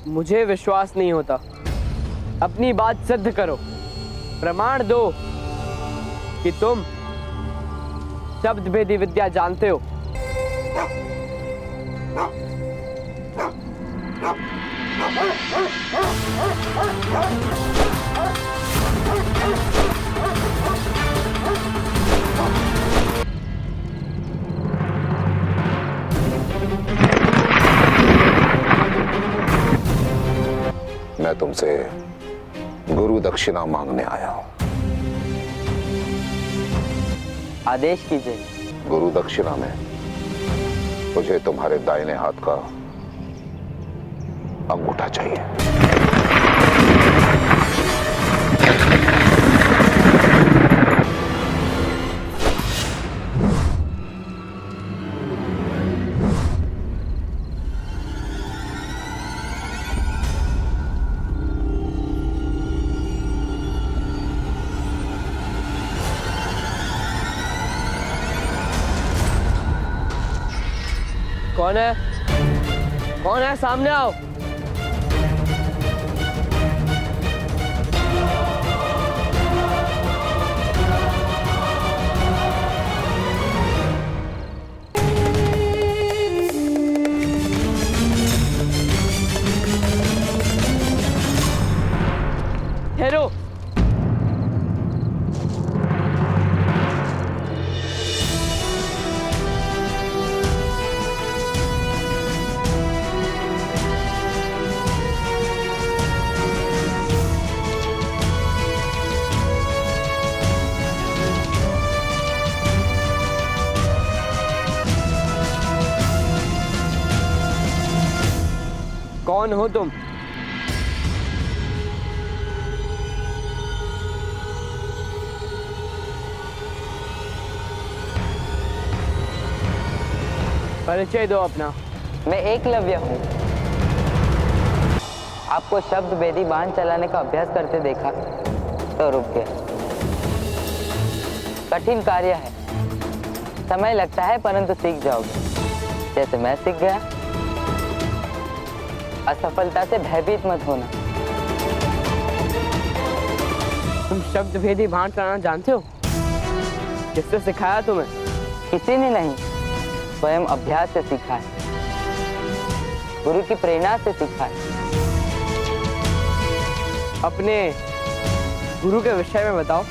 मुझे विश्वास नहीं होता। अपनी बात सिद्ध करो, प्रमाण दो कि तुम शब्द भेदी विद्या जानते हो। मैं तुमसे गुरु दक्षिणा मांगने आया हूं। आदेश कीजिए। गुरु दक्षिणा में मुझे तुम्हारे दाहिने हाथ का अंगूठा चाहिए। कौन है? कौन है? सामने आओ। ठहरो। कौन हो तुम? परिचय दो अपना। मैं एकलव्य हूँ। आपको शब्द भेदी बाण चलाने का अभ्यास करते देखा तो रुक गए। कठिन कार्य है, समय लगता है, परंतु सीख जाओगे जैसे मैं सीख गया। असफलता से भयभीत मत होना। तुम शब्द भेदी बाण चलाना जानते हो? किसने सिखाया तुम्हें? किसी ने नहीं, स्वयं अभ्यास से सीखा है। गुरु की प्रेरणा से सीखा है। अपने गुरु के विषय में बताओ।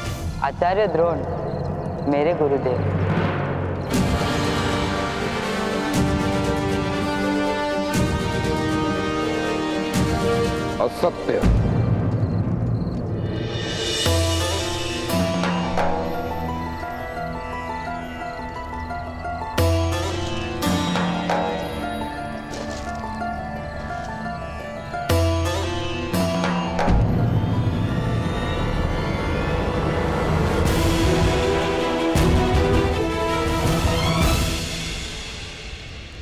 आचार्य द्रोण मेरे गुरुदेव। असत्य।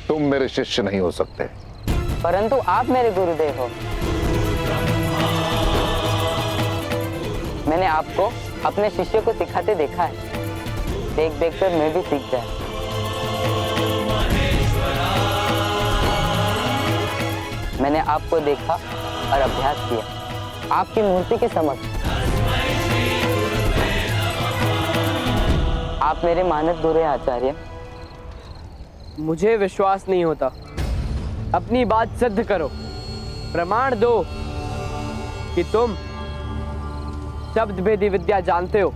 तुम मेरे शिष्य नहीं हो सकते। परंतु आप मेरे गुरुदेव हो। मैंने आपको अपने शिष्य को सिखाते देखा है। देख देख कर मैं भी सीख जाए। मैंने आपको देखा और अभ्यास किया आपकी मूर्ति के समक्ष। आप मेरे मानद गुरु हैं आचार्य। मुझे विश्वास नहीं होता। अपनी बात सिद्ध करो, प्रमाण दो कि तुम शब्द भेदी विद्या जानते हो।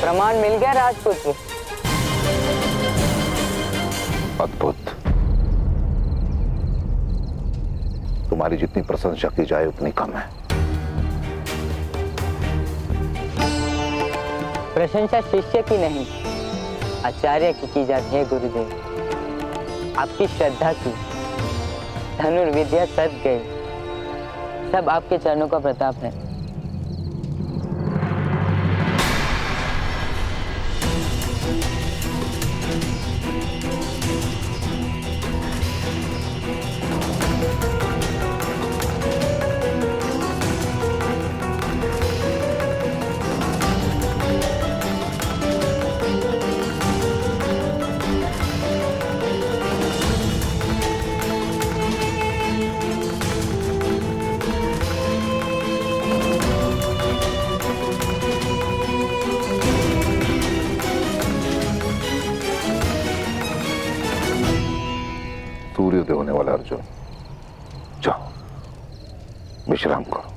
प्रमाण मिल गया राजपुत्र। अद्भुत। तुम्हारी जितनी प्रशंसा की जाए उतनी कम है। प्रशंसा शिष्य की नहीं, आचार्य की जाती है गुरुदेव। आपकी श्रद्धा की धनुर्विद्या सद गई, सब आपके चरणों का प्रताप है। सूर्योदय होने वाला अर्जुन, जाओ विश्राम करो।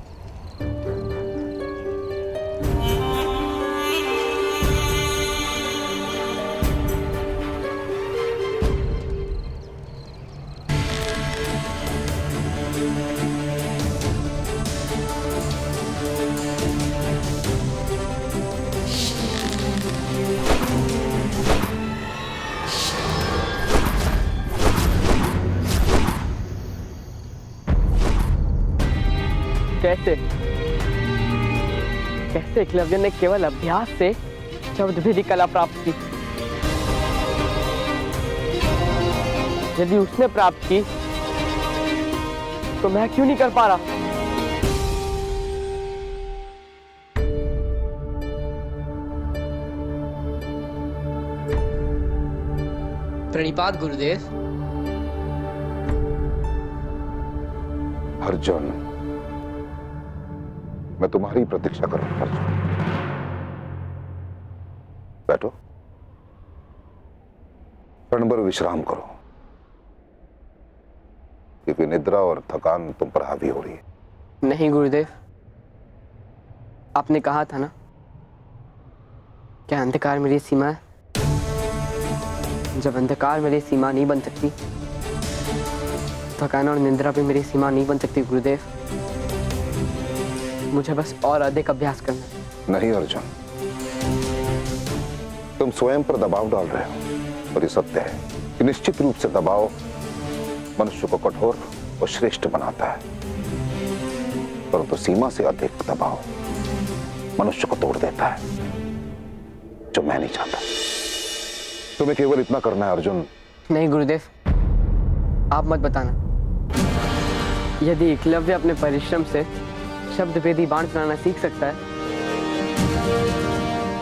कैसे कैसे एकलव्य ने केवल अभ्यास से शब्द भेदी कला प्राप्त की? यदि उसने प्राप्त की तो मैं क्यों नहीं कर पा रहा? प्रणिपात गुरुदेव। अर्जुन, मैं तुम्हारी प्रतीक्षा कर रहा हूं अर्जुन। बैठो, क्षण भर विश्राम करो, क्योंकि निद्रा और थकान तुम पर हावी हो रही है। नहीं गुरुदेव, आपने कहा था ना, क्या अंधकार मेरी सीमा है? जब अंधकार मेरी सीमा नहीं बन सकती, थकान और निद्रा भी मेरी सीमा नहीं बन सकती गुरुदेव। मुझे बस और अधिक अभ्यास करना है। नहीं अर्जुन, तुम स्वयं पर दबाव डाल रहे हो, और ये सत्य है कि निश्चित रूप से दबाव मनुष्य को कठोर और श्रेष्ठ बनाता है, परंतु सीमा से अधिक दबाव मनुष्य को तोड़ देता है, जो मैं नहीं चाहता। तुम्हें केवल इतना करना है अर्जुन। नहीं गुरुदेव, आप मत बताना। यदि एकलव्य अपने परिश्रम से शब्द भेदी बाण चलाना सीख सकता है,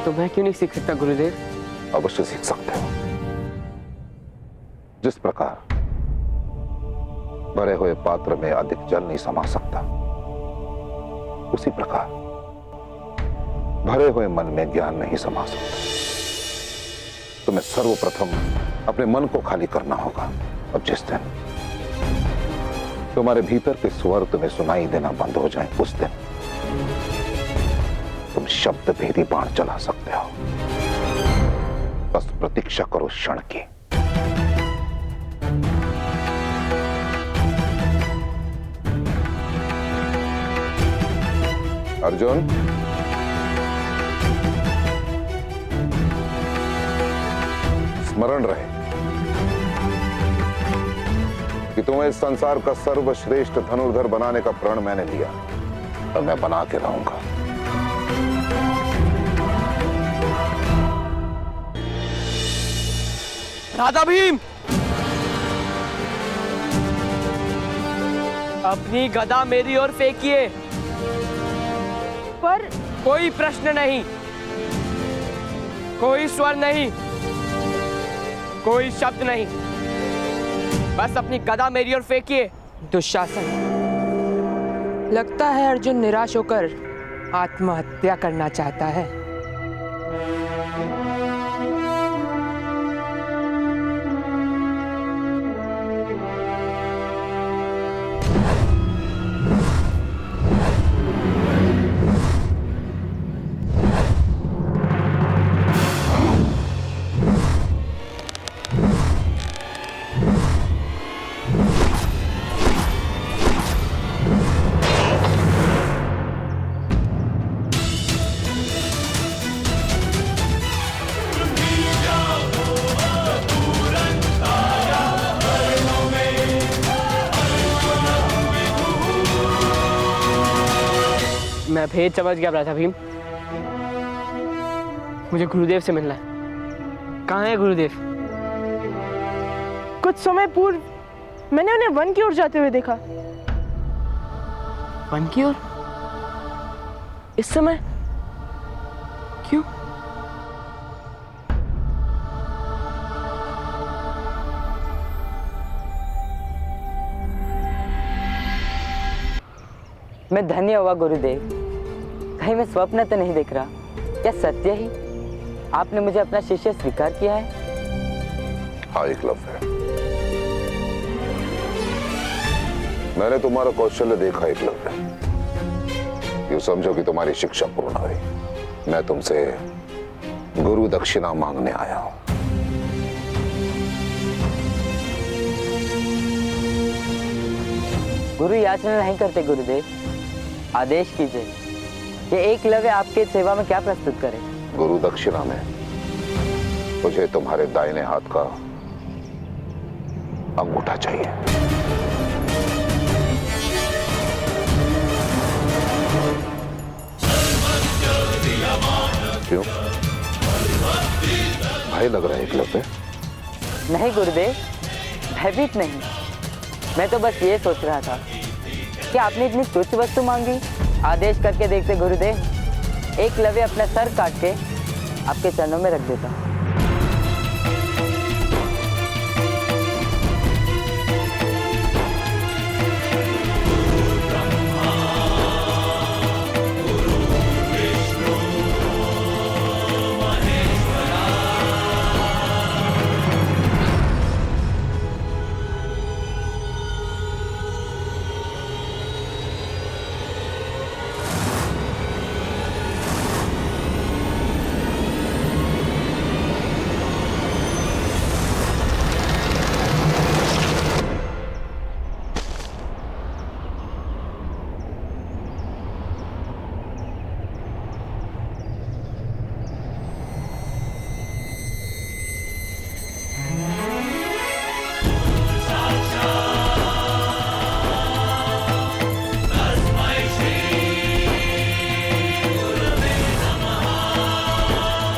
तो मैं क्यों नहीं सीख सकता गुरुदेव? अवश्य सीख सकते हो। जिस प्रकार भरे हुए पात्र में अधिक जल नहीं समा सकता, उसी प्रकार भरे हुए मन में ज्ञान नहीं समा सकता। तुम्हें सर्वप्रथम अपने मन को खाली करना होगा, और जिस दिन तुम्हारे भीतर के स्वर तुम्हें सुनाई देना बंद हो जाए, उस दिन तुम शब्द भेदी बाण चला सकते हो। बस प्रतीक्षा करो क्षण की। अर्जुन, स्मरण रहे कि तुम्हें इस संसार का सर्वश्रेष्ठ धनुर्धर बनाने का प्रण मैंने लिया, और मैं बना के रहूंगा। राधा भीम, अपनी गदा मेरी ओर फेंकिए। पर कोई प्रश्न नहीं, कोई स्वर नहीं, कोई शब्द नहीं, बस अपनी गदा मेरी ओर फेंकिए। दुशासन, लगता है अर्जुन निराश होकर आत्महत्या करना चाहता है। मैं भेद समझ गया ब्राता भीम। मुझे गुरुदेव से मिलना है। कहाँ है गुरुदेव? कुछ समय पूर्व मैंने उन्हें वन की ओर जाते हुए देखा। वन की ओर? इस समय? क्यों? मैं धन्य हुआ गुरुदेव। कहीं मैं स्वप्न तो नहीं देख रहा? क्या सत्य ही आपने मुझे अपना शिष्य स्वीकार किया है? हाँ एकलव्य, मैंने तुम्हारा कौशल्य देखा एकलव्य। यूं समझो कि तुम्हारी शिक्षा पूर्ण हुई। मैं तुमसे गुरु दक्षिणा मांगने आया हूं। गुरु याचना नहीं करते गुरुदेव, आदेश कीजिए कि एकलव्य आपके सेवा में क्या प्रस्तुत करे। गुरु दक्षिणा में मुझे तुम्हारे दाहिने हाथ का अंगूठा चाहिए। क्यों? भय लग रहा है एकलव्य? नहीं गुरुदेव, भयभीत नहीं। मैं तो बस ये सोच रहा था कि आपने इतनी तुच्छ वस्तु मांगी। आदेश करके देखते गुरुदेव, एकलव्य अपना सर काट के आपके चरणों में रख देता।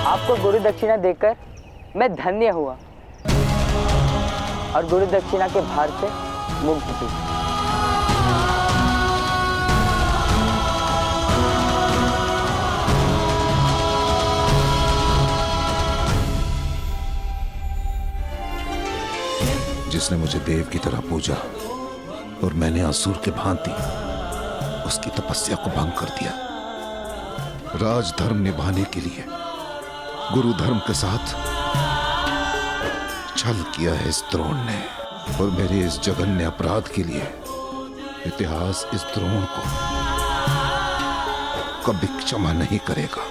आपको गुरु दक्षिणा देकर मैं धन्य हुआ और गुरु दक्षिणा के भार से मुक्त भी। जिसने मुझे देव की तरह पूजा और मैंने असुर के भांति उसकी तपस्या को भंग कर दिया। राजधर्म निभाने के लिए गुरु धर्म के साथ छल किया है इस द्रोण ने, और मेरे इस जघन्य अपराध के लिए इतिहास इस द्रोण को कभी क्षमा नहीं करेगा।